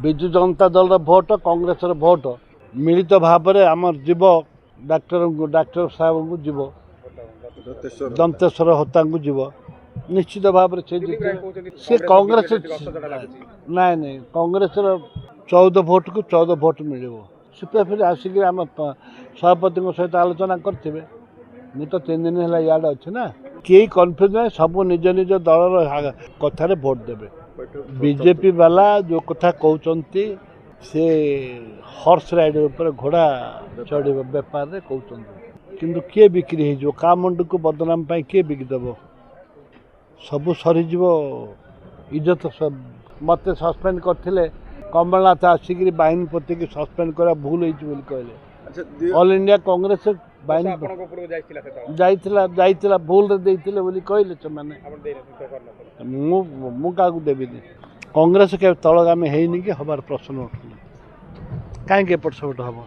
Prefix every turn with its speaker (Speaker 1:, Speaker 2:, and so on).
Speaker 1: Biju Janata Dal vote Congress vote मिलित भाव में आमर जीव डाक्टर साहेब को जीव दंतेश्वर होता को जीव निश्चित भाव से कांग्रेस नाई नहीं कांग्रेस 14 भोट को 14 भोट मिल फिर आसिक आम सभापति सहित आलोचना करेंगे मुझे तो 3 दिन है इे अच्छे ना कई कन्फ्यूज ना सब निज निज दल कथार भोट देवे बीजेपी वाला जो कथा कहते से हॉर्स राइड उपर घोड़ा चढ़ बेपार में कहते किंतु किए बिक्री हो का मंडी को बदनाम किए बिकिदेव सब सरीज इज्जत सब मत सस्पेंड करते कमलनाथ आसिक बाहिनी पति की सस्पेंड करा भूल कहले ऑल इंडिया कांग्रेस बाहिनी जाइला भूल कहले से क्या देवी कांग्रेस के तलगामी है कि हबार प्रश्न उठुनी कहीं एपट सेपट हम